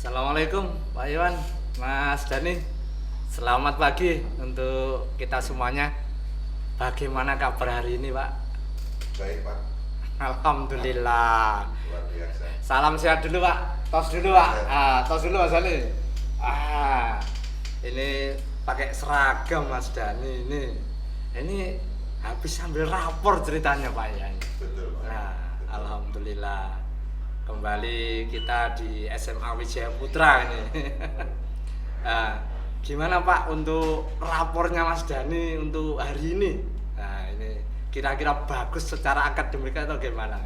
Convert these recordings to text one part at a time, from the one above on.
Assalamualaikum Pak Iwan, Mas Dani. Selamat pagi untuk kita semuanya. Bagaimana kabar hari ini, Pak? Baik, Pak. Alhamdulillah. Luar biasa. Salam sehat dulu, Pak. Tos dulu, Pak. Tos dulu Mas Dani. Ini pakai seragam Mas Dani ini. Ini habis ambil rapor ceritanya, Pak ya. Betul, Pak. Nah, Betul. alhamdulillah. Kembali kita di SMA Wijaya Putra ini. Nah, gimana Pak untuk rapornya Mas Dani untuk hari ini? Nah, ini kira-kira bagus secara akademik atau gimana?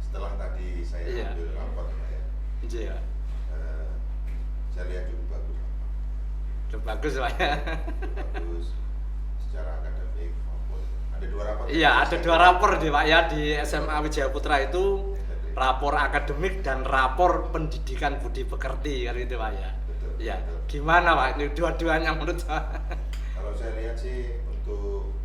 Setelah tadi saya Iya. ambil rapor, Pak, ya, Iya, saya lihat cukup bagus, Pak. udah bagus Pak ya. Cukup bagus secara akademik maupun ada dua rapor. Iya, ada dua rapor deh Pak ya di SMA Wijaya Putra itu, rapor akademik dan rapor pendidikan budi pekerti kan itu Pak ya. Betul. Iya, Betul. gimana Pak? Ini dua-duanya menurut saya. Kalau saya lihat sih untuk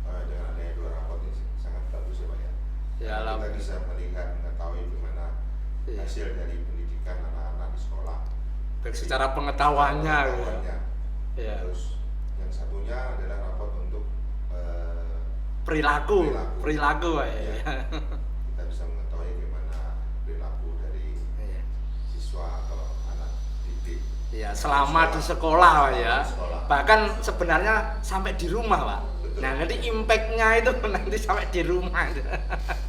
dengan adanya dua rapor ini sangat bagus ya, Pak ya. Ya, Karena kita alhamdulillah. bisa melihat mengetahui bagaimana Iya. hasil dari pendidikan anak-anak di sekolah. Baik secara pengetahuannya gitu. Pengetahuannya. Iya. Terus yang satunya adalah rapor untuk Perilaku Pak ya. Iya. Kita bisa mengetahui bagaimana perilaku dari Iya. siswa atau anak didik. Iya, selama di sekolah Pak ya. Di sekolah. Bahkan sebenarnya sampai di rumah Pak. Betul. Nah, nanti impact-nya itu nanti sampai di rumah itu.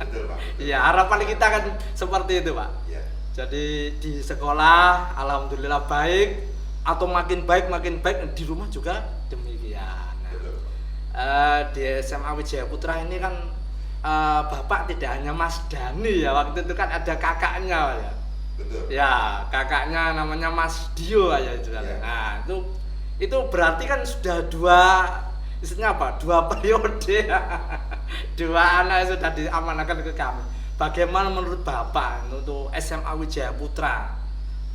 Betul, Pak. Iya, harapan kita kan seperti itu Pak. Iya. Jadi di sekolah alhamdulillah baik atau makin baik di rumah juga demikian. Nah, Betul. di SMA Wijaya Putra ini kan Bapak tidak hanya Mas Dani ya, waktu itu kan ada kakaknya Pak ya. Betul. Ya, kakaknya namanya Mas Dio aja itu. Ya. Nah, itu berarti kan sudah istilahnya apa? Dua periode. Dua anak yang sudah diamanahkan ke kami. Bagaimana menurut Bapak untuk SMA Wijaya Putra?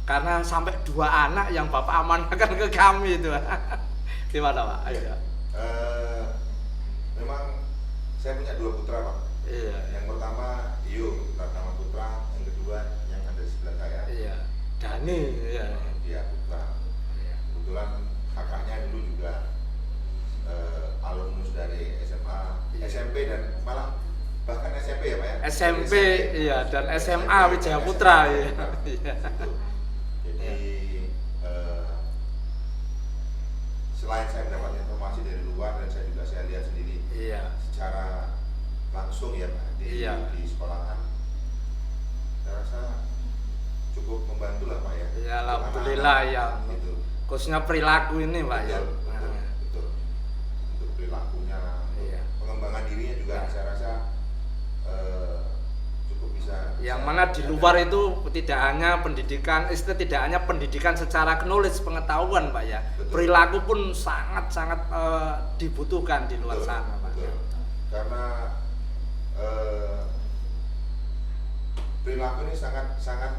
Karena sampai dua anak yang Bapak amanahkan ke kami itu. Gimana Pak? Ayo. Memang saya punya dua putra, Pak. Iya. Yang pertama Dio Pratama Putra, yang kedua yang ada di sebelah saya. Iya. Dani. Iya. Dia Putra. Iya. Kebetulan kakaknya dulu juga alumnus dari SMA, Iya. SMP dan malah bahkan SMP ya, Pak ya. SMP, iya, dan SMA SMP, Wijaya SMA, Putra, iya. Iya. Gitu. Jadi selain saya mendapat informasi dari luar dan saya lihat sendiri Iya. secara langsung ya, Pak, Iya. di sekolahan, saya rasa cukup membantu lah, Pak ya. Ya, Untuk alhamdulillah anak-anak, ya. gitu. Khususnya perilaku ini Pak ya. Betul, betul, Nah, betul. Untuk perilakunya, untuk Iya. pengembangan dirinya juga Nah. saya rasa cukup bisa. yang mana di luar itu tidak hanya pendidikan secara knowledge pengetahuan Pak ya. Betul. Perilaku pun sangat dibutuhkan di luar Betul, sana Pak. betul. Karena perilaku ini sangat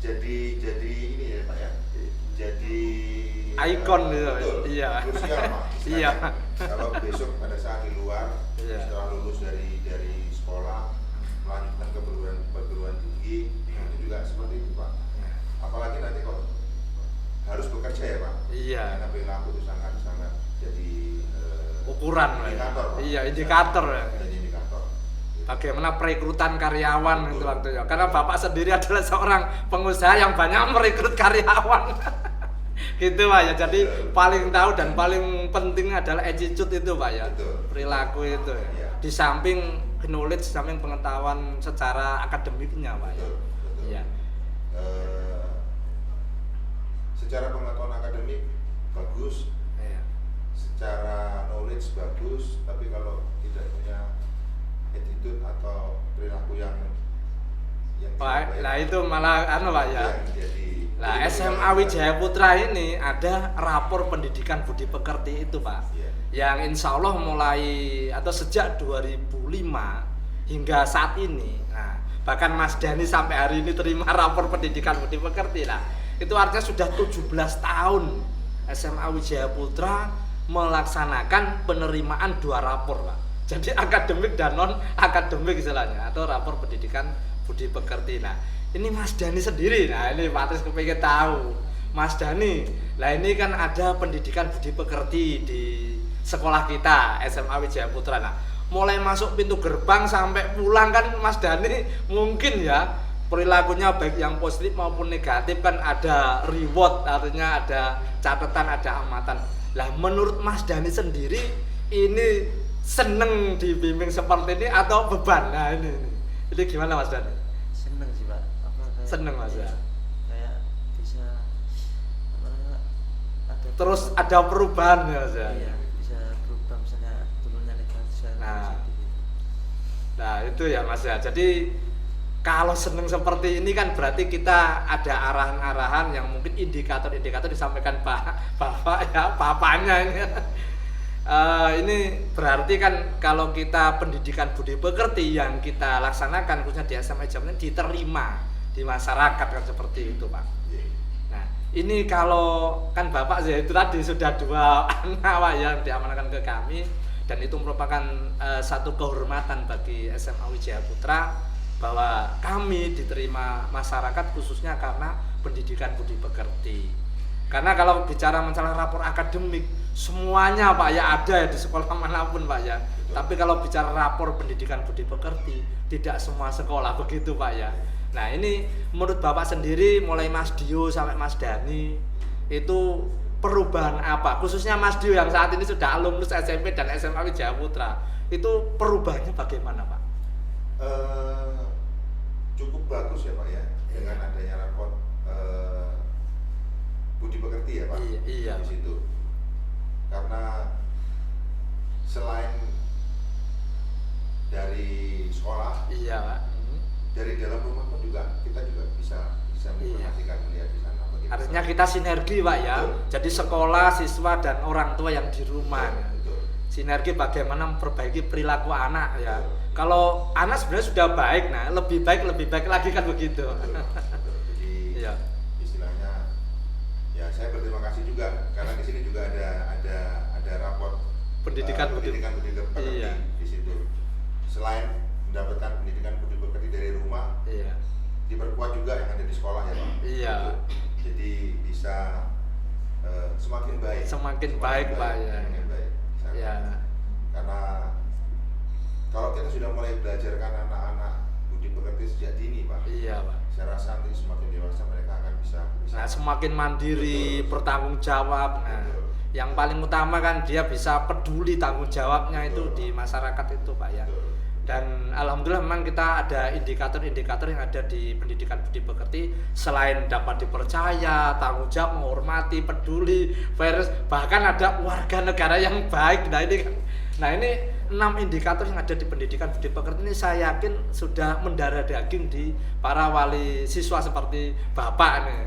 jadi ini ya, Pak ya. Jadi Ikon gitu, betul, iya. krusial, Pak. Iya. Kalau besok pada saat di luar, Iya. setelah lulus dari sekolah, melanjutkan ke perguruan tinggi, itu juga seperti itu, Pak. Apalagi nanti kalau harus bekerja ya, Pak. Iya. Karena perilaku itu sangat jadi Ukuran Pak ya. indikator, Pak. Iya, indikator ya. Jadi indikator. Bagaimana perekrutan karyawan Betul. itu waktu ya. Karena Bapak sendiri adalah seorang pengusaha yang banyak merekrut karyawan. Gitu Pak ya. Jadi Betul. paling tahu dan paling penting adalah attitude itu Pak ya. Betul. Perilaku itu ya. Iya. Di samping knowledge, di samping pengetahuan secara akademiknya Pak ya. Betul, betul. Iya. Secara pengetahuan akademik bagus, Iya. secara knowledge bagus, tapi kalau tidak punya attitude atau perilaku yang Pak, tidak nah baik, itu malah Pak ya. yang jadi Nah, SMA Wijaya Putra ini ada rapor pendidikan budi pekerti itu Pak. Iya. Yang insya Allah mulai atau sejak 2005 hingga saat ini. Nah, bahkan Mas Dani sampai hari ini terima rapor pendidikan budi pekerti. Nah, itu artinya sudah 17 tahun SMA Wijaya Putra melaksanakan penerimaan dua rapor Pak. Jadi akademik dan non akademik istilahnya, atau rapor pendidikan budi pekerti. Nah, ini Mas Dani sendiri. Nah ini Pak Tris kepingin tahu Mas Dani. Lah ini kan ada pendidikan budi pekerti di sekolah kita SMA Wijaya Putra. Nah mulai masuk pintu gerbang sampai pulang kan Mas Dani mungkin ya perilakunya baik yang positif maupun negatif kan ada reward, artinya ada catatan, ada amatan. Lah menurut Mas Dani sendiri ini seneng dibimbing seperti ini atau beban? Nah ini gimana Mas Dani? Seneng sih Pak. Kayak, seneng Mas ya. Kayak bisa ada terus ada perubahan ya Mas ya. Iya, bisa berubah misalnya turunnya negatif. Nah itu ya Mas ya. Jadi kalau seneng seperti ini kan berarti kita ada arahan-arahan yang mungkin indikator-indikator disampaikan Bapak ya, papanya ini. Ini berarti kan kalau kita pendidikan budi pekerti yang kita laksanakan khususnya di SMA Jaman diterima di masyarakat kan seperti itu Pak. Nah ini kalau kan Bapak ya itu tadi sudah 2 anak Pak yang diamanahkan ke kami dan itu merupakan satu kehormatan bagi SMA Wijaya Putra bahwa kami diterima masyarakat khususnya karena pendidikan budi pekerti. Karena kalau bicara masalah rapor akademik semuanya Pak ya ada ya di sekolah manapun Pak ya. Tapi kalau bicara rapor pendidikan budi pekerti tidak semua sekolah begitu Pak ya. Nah ini menurut Bapak sendiri mulai Mas Dio sampai Mas Dani itu perubahan apa? Khususnya Mas Dio yang saat ini sudah alumnus SMP dan SMA Wijaya Putra itu perubahannya bagaimana Pak? Cukup bagus ya Pak ya dengan adanya rapor budi pekerti ya Pak. Iya. Di situ karena selain dari sekolah, iya Pak, dari dalam rumah pun juga kita juga bisa memperhatikan melihat di sana bagaimana. Artinya kita sinergi Pak ya. Betul. Jadi sekolah, siswa dan orang tua yang di rumah. Betul. Sinergi bagaimana memperbaiki perilaku anak ya. Betul. Kalau anak sebenarnya sudah baik, nah lebih baik lagi kan begitu. Betul. Jadi iya. Istilahnya ya saya berterima kasih juga karena di sini juga ada rapor pendidikan budi pekerti iya. Di situ. Selain mendapatkan pendidikan budi pekerti dari rumah, iya. Diperkuat juga yang ada di sekolah ya Pak. Iya. Jadi bisa semakin baik. Semakin baik Pak ya. Semakin baik. Ya. Karena kalau kita sudah mulai belajarkan anak-anak budi pekerti sejak dini Pak. Iya Pak. Saya rasa nanti semakin dewasa mereka akan bisa nah, semakin mandiri, betul, bertanggung jawab. Nah, betul. Yang paling utama kan dia bisa peduli tanggung jawabnya, betul, itu di masyarakat itu Pak ya. Betul. Dan alhamdulillah memang kita ada indikator-indikator yang ada di pendidikan budi pekerti selain dapat dipercaya, tanggung jawab, menghormati, peduli, bahkan ada warga negara yang baik. Nah ini 6 indikator yang ada di pendidikan budi pekerti ini saya yakin sudah mendarah daging di para wali siswa seperti Bapak nih.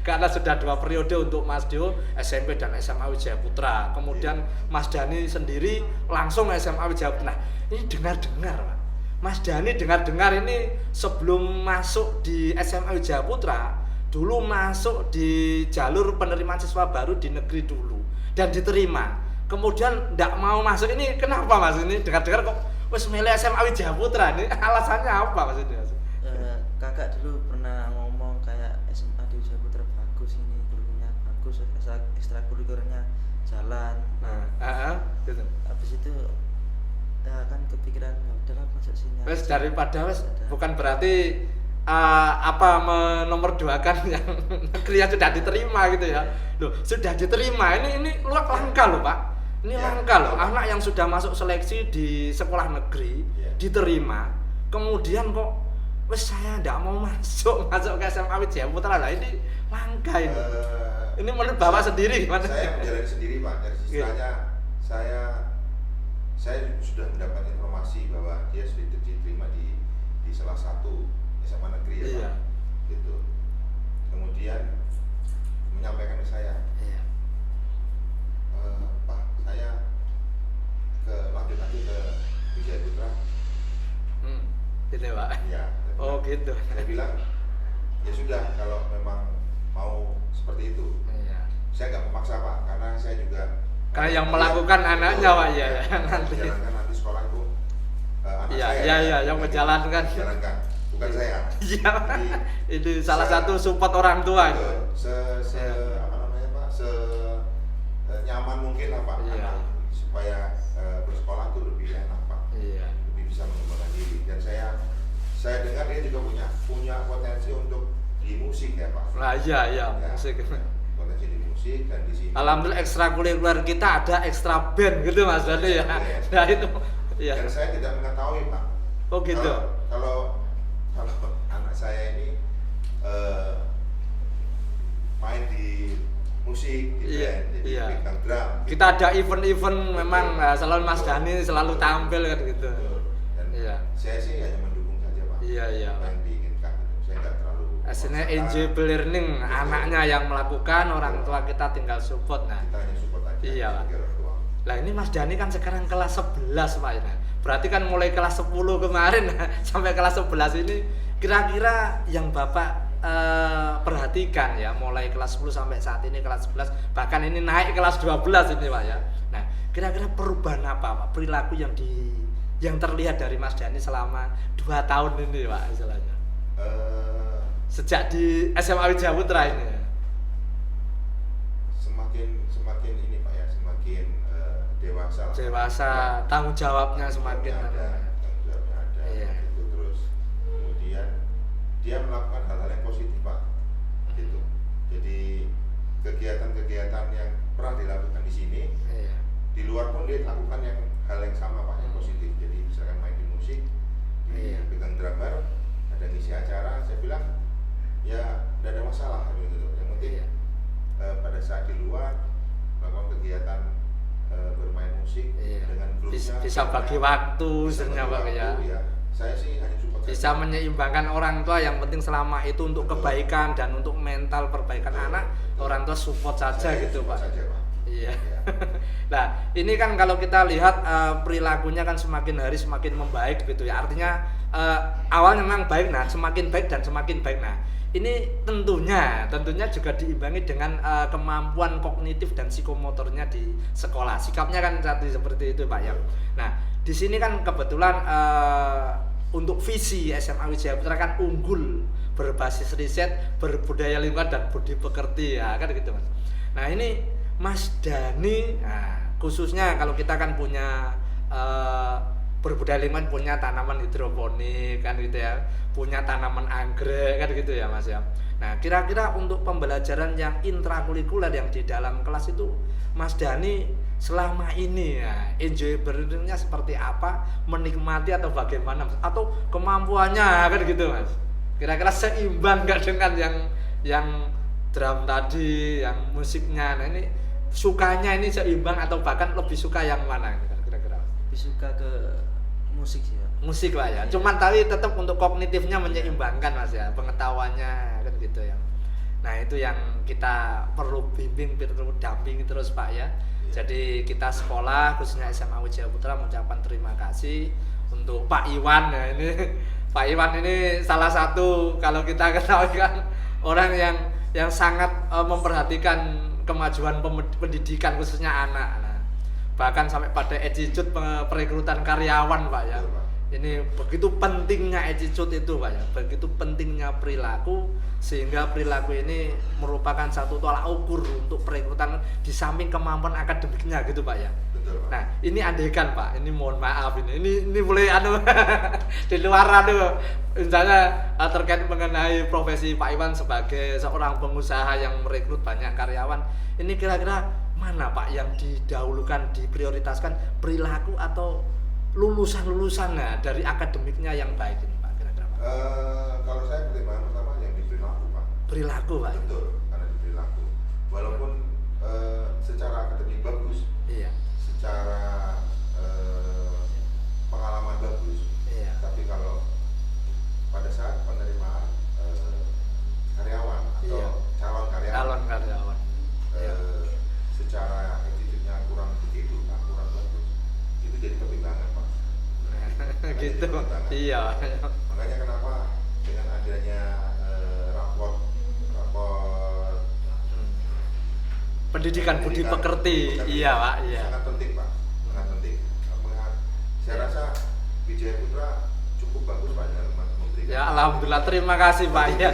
Karena sudah 2 periode untuk Mas Dio SMP dan SMA Wijaya Putra. Kemudian Mas Dani sendiri langsung SMA Wijaya Putra. Nah, ini dengar-dengar Pak. Mas Dani dengar-dengar ini sebelum masuk di SMA Wijaya Putra, dulu masuk di jalur penerimaan siswa baru di negeri dulu dan diterima. Kemudian tidak mau masuk, ini kenapa Mas? Ini dengar-dengar kok wes milih SMA Wijaya Putra, ini alasannya apa Mas ini? Kakak dulu pernah ngomong kayak SMA di Wijaya Putra bagus, ini gurunya bagus, ekstrakurikulernya jalan. Gitu. Habis itu ya kan kepikiran ya udahlah masuk sini. Wes daripada wes bukan berarti menomor 2 kan yang negeri yang sudah diterima gitu ya. Loh, sudah diterima. Ini luar langka loh, Pak. Ini langka loh. Anak yang sudah masuk seleksi di sekolah negeri diterima. Kemudian kok wes saya enggak mau masuk ke SMA Wijaya Putra lah, ini langka ini. Ini menurut Bapak sendiri gimana? Saya menjalani sendiri, Pak. Dari istilahnya saya sudah mendapat informasi bahwa dia sudah diterima di salah satu SMA negeri ya, iya, Pak. Gitu. Kemudian menyampaikan ke saya, iya. Pak, saya lanjut lagi ke Wijaya Putra. Gitu Pak. Iya. Oh gitu. Saya bilang, ya sudah kalau memang mau seperti itu. Iya. Saya nggak memaksa Pak, karena saya juga karena yang melakukan anaknya Pak ya, nanti. Menjalankan nanti sekolah itu anak iya, saya. Iya, yang menjalankan. bukan saya. Iya. Jadi, Itu salah satu support orang tua itu. Apa namanya Pak, nyaman mungkin lah Pak, Iya. anak supaya bersekolah tuh lebih enak Pak, Iya. lebih bisa mengembangkan diri. Dan saya dengar dia juga punya potensi untuk di musik ya Pak. Nah, iya, musik. Potensi di musik dan di sini. Alhamdulillah ekstrakurikuler kita ada ekstra band gitu Mas Dani ya. Nah itu, ya. Dan saya tidak mengetahui Pak. Oh gitu. Kalau anak saya ini main di musik, di Iya, band, jadi iya. pegang drum. Kita ada event-event memang selalu Mas Dani selalu tampil kan gitu. Betul. Dan Iya. saya sih hanya mendukung saja Pak. Iya. Apa yang diinginkan gitu. Saya nggak terlalu. Aslinya memaksakan. enjoyable learning, Betul. anaknya yang melakukan, orang tua kita tinggal support. Nah, Kita hanya support aja. Iya, Pak. sebagai orang tua. lah ini Mas Dani kan sekarang kelas 11 Pak. Nah, berarti kan mulai kelas 10 kemarin sampai kelas 11 ini kira-kira yang Bapak perhatikan ya, mulai kelas 10 sampai saat ini kelas 11, bahkan ini naik kelas 12 ini Pak ya. Nah, kira-kira perubahan apa Pak perilaku yang terlihat dari Mas Dani selama 2 tahun ini Pak istilahnya? Sejak di SMA Wijaya Putra ini ya. Semakin ini Pak ya, semakin dewasa. Dewasa, tanggung jawabnya semakin ada. Tanggung jawabnya ada. Iya. Gitu terus. Kemudian dia melakukan hal-hal yang positif Pak. Gitu. Jadi kegiatan-kegiatan yang pernah dilakukan di sini, Iya. di luar pun dia lakukan hal yang sama Pak, yang positif. Jadi misalkan main di musik, Iya. pegang drummer, ada ngisi acara, saya bilang ya tidak ada masalah gitu. Yang penting Iya. pada saat di luar melakukan kegiatan bermain musik Iya. dengan grupnya, Bisa bagi waktu bisa sebenarnya bagi Pak ya. waktu, ya. Saya sih hanya support Bisa saja. menyeimbangkan orang tua, yang penting selama itu untuk Betul. kebaikan dan untuk mental perbaikan Betul, anak, betul. orang tua support saja Saya gitu support Pak. saja, Pak. Iya. Ya. Nah, ini kan kalau kita lihat perilakunya kan semakin hari semakin membaik gitu ya. Artinya awalnya memang baik, nah semakin baik dan semakin baik. Nah, ini tentunya juga diimbangi dengan kemampuan kognitif dan psikomotornya di sekolah. Sikapnya kan seperti itu Pak ya. Nah, di sini kan kebetulan untuk visi SMA Wijaya Putra kan unggul, berbasis riset, berbudaya lingkungan dan budi pekerti ya kan gitu Mas. Nah, ini Mas Dani, nah, khususnya kalau kita kan punya berbudaya lingkungan, punya tanaman hidroponik kan gitu ya, punya tanaman anggrek kan gitu ya Mas ya. Nah, kira-kira untuk pembelajaran yang intrakurikuler yang di dalam kelas itu Mas Dani selama ini ya enjoyable-nya seperti apa, menikmati atau bagaimana Mas? Atau kemampuannya kan gitu Mas. Kira-kira seimbang nggak dengan yang drum tadi, yang musiknya. Nah, ini sukanya ini seimbang atau bahkan lebih suka yang mana kira-kira? Lebih suka ke musik sih Pak. Musik lah ya. Iya. Cuman tapi tetap untuk kognitifnya menyeimbangkan Mas ya, pengetahuannya kan gitu ya. Nah, itu yang kita perlu bimbing, perlu dampingi terus Pak ya. Jadi kita sekolah khususnya SMA Wijaya Putra mengucapkan terima kasih untuk Pak Iwan ya ini. Pak Iwan ini salah satu kalau kita ketahui kan orang yang sangat memperhatikan kemajuan pendidikan khususnya anak. Nah, bahkan sampai pada attitude perekrutan karyawan Pak ya. Betul, Pak. Ini begitu pentingnya attitude itu Pak ya, begitu pentingnya perilaku, sehingga perilaku ini merupakan satu tolak ukur untuk perekrutan di samping kemampuan akademiknya gitu Pak ya. Betul, Pak. Nah, ini andaikan Pak, ini mohon maaf ini boleh di luar misalnya terkait mengenai profesi Pak Iwan sebagai seorang pengusaha yang merekrut banyak karyawan, ini kira-kira mana Pak yang didahulukan, diprioritaskan, perilaku atau lulusan-lulusannya dari akademiknya yang baik ini Pak kira-kira Pak? Kalau saya pertimbangan pertama yang di perilaku Pak. Perilaku Pak. Betul, karena di perilaku. Walaupun secara akademik bagus, Iya. secara pengalaman bagus, Iya. tapi kalau pada saat penerimaan karyawan atau Iya. calon karyawan, Calon karyawan. Iya. secara attitude-nya kurang begitu, kurang bagus, itu jadi pertimbangan Pak. Gitu. Iya. Makanya kenapa dengan adanya rapor Pendidikan budi pekerti. Iya Pak, iya. sangat penting Pak, sangat penting. Saya rasa Wijaya Putra cukup bagus Pak dalam memberikan Ya alhamdulillah, terima kasih Pak ya.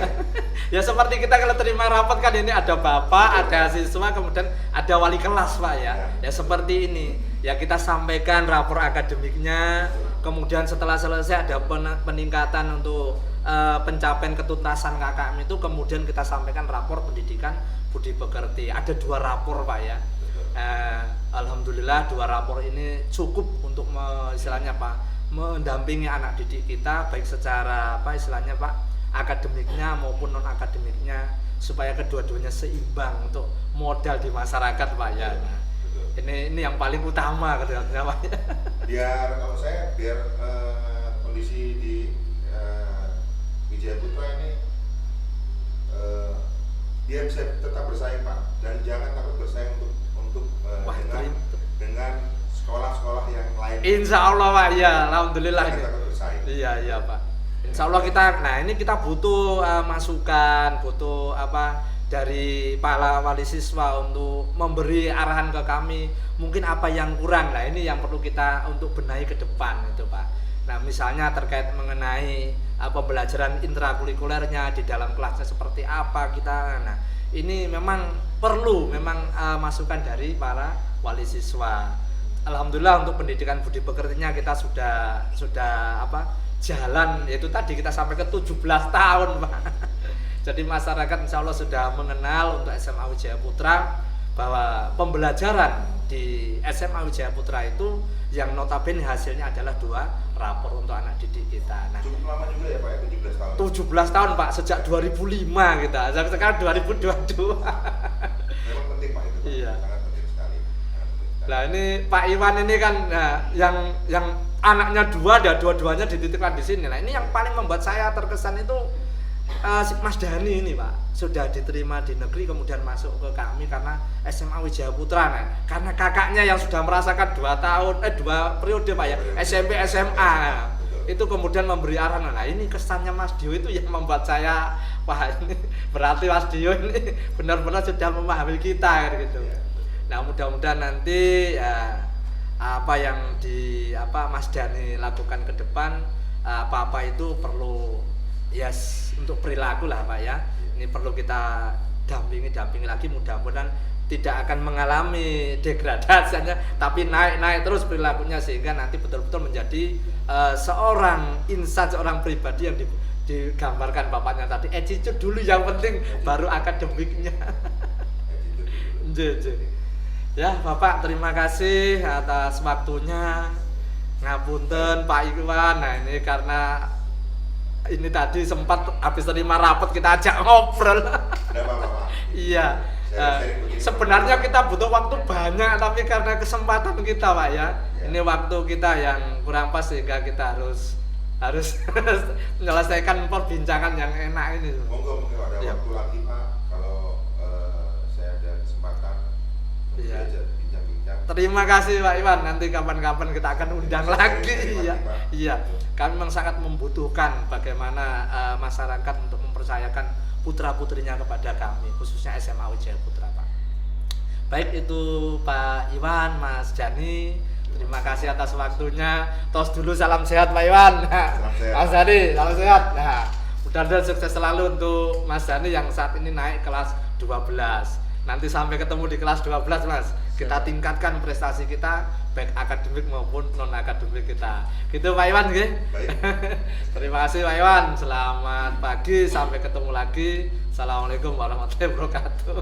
Ya seperti kita kalau terima rapat kan ini ada bapak, ada siswa, kemudian ada wali kelas Pak ya. Ya seperti ini. Ya kita sampaikan rapor akademiknya, kemudian setelah selesai ada peningkatan untuk pencapaian ketuntasan KKM itu, kemudian kita sampaikan rapor pendidikan budi pekerti. Ada 2 rapor Pak ya. Alhamdulillah 2 rapor ini cukup untuk istilahnya Pak mendampingi anak didik kita baik secara apa istilahnya Pak akademiknya maupun non akademiknya, supaya kedua-duanya seimbang untuk modal di masyarakat Pak ya. Nah, ini yang paling utama katanya Pak. Biar kalau saya kondisi di Wijaya Putra ini dia bisa tetap bersaing Pak, dan jangan takut bersaing untuk dengan sekolah-sekolah yang lain. Insya Allah Pak ya, alhamdulillah. Iya Pak. Insya Allah kita butuh masukan, butuh apa dari para wali siswa untuk memberi arahan ke kami, mungkin apa yang kurang. Nah ini yang perlu kita untuk benahi ke depan itu Pak. Nah misalnya terkait mengenai pembelajaran intrakurikulernya di dalam kelasnya seperti apa kita. Nah ini memang perlu masukan dari para wali siswa. Alhamdulillah untuk pendidikan budi pekertinya kita sudah jalan, yaitu tadi kita sampai ke 17 tahun Pak. Jadi masyarakat insya Allah sudah mengenal untuk SMA Wijaya Putra, bahwa pembelajaran di SMA Wijaya Putra itu yang notabene hasilnya adalah 2 rapor untuk anak didik kita. Nah, cukup lama juga ya Pak ya, 17 tahun. 17 tahun Pak, sejak 2005 kita, sekarang 2022. Memang penting Pak itu. Iya. Sangat penting sekali. Nah ini Pak Iwan ini kan yang anaknya 2, dan dua-duanya dititipkan di sini. Nah ini yang paling membuat saya terkesan itu Mas Dhani ini Pak, sudah diterima di negeri kemudian masuk ke kami karena SMA Wijaya Putra. Nah, karena kakaknya yang sudah merasakan 2 periode Pak ya, SMP SMA, itu kemudian memberi arahan. Nah ini kesannya Mas Dio itu yang membuat saya, wah ini berarti Mas Dio ini benar-benar sudah memahami kita gitu. Nah mudah-mudahan nanti apa yang Mas Dhani lakukan ke depan, apa itu perlu untuk perilaku lah Pak ya. Ini perlu kita dampingi lagi, mudah-mudahan tidak akan mengalami degradasinya, tapi naik terus perilakunya, sehingga nanti betul-betul menjadi seorang insan, seorang pribadi yang digambarkan bapaknya tadi, attitude dulu yang penting, baru akademiknya. Ya Bapak, terima kasih atas waktunya. Ngapunten Pak Iwan. Nah ini karena ini tadi sempat habis terima rapat kita ajak ngobrol. Iya. Sebenarnya kita butuh waktu banyak, tapi karena kesempatan kita Pak ya, ini waktu kita yang kurang pas sehingga kita harus menyelesaikan perbincangan yang enak ini. Monggo ada waktu lagi Pak, kalau saya ada kesempatan untuk bincang-bincang. Terima kasih Pak Iwan, nanti kapan-kapan kita akan undang lagi ya. Iya. Kami memang sangat membutuhkan bagaimana masyarakat untuk mempercayakan putra-putrinya kepada kami, khususnya SMA Wijaya Putra Pak. Baik itu Pak Iwan, Mas Dhani, terima kasih atas waktunya. Tos dulu, salam sehat Pak Iwan. Mas Dhani, salam sehat. Nah, mudah-mudahan sukses selalu untuk Mas Dhani yang saat ini naik kelas 12. Nanti sampai ketemu di kelas 12 Mas, kita tingkatkan prestasi kita baik akademik maupun non akademik kita. Gitu Pak Iwan nggih. Baik. Terima kasih Pak Iwan. Selamat pagi, sampai ketemu lagi. Assalamualaikum warahmatullahi wabarakatuh.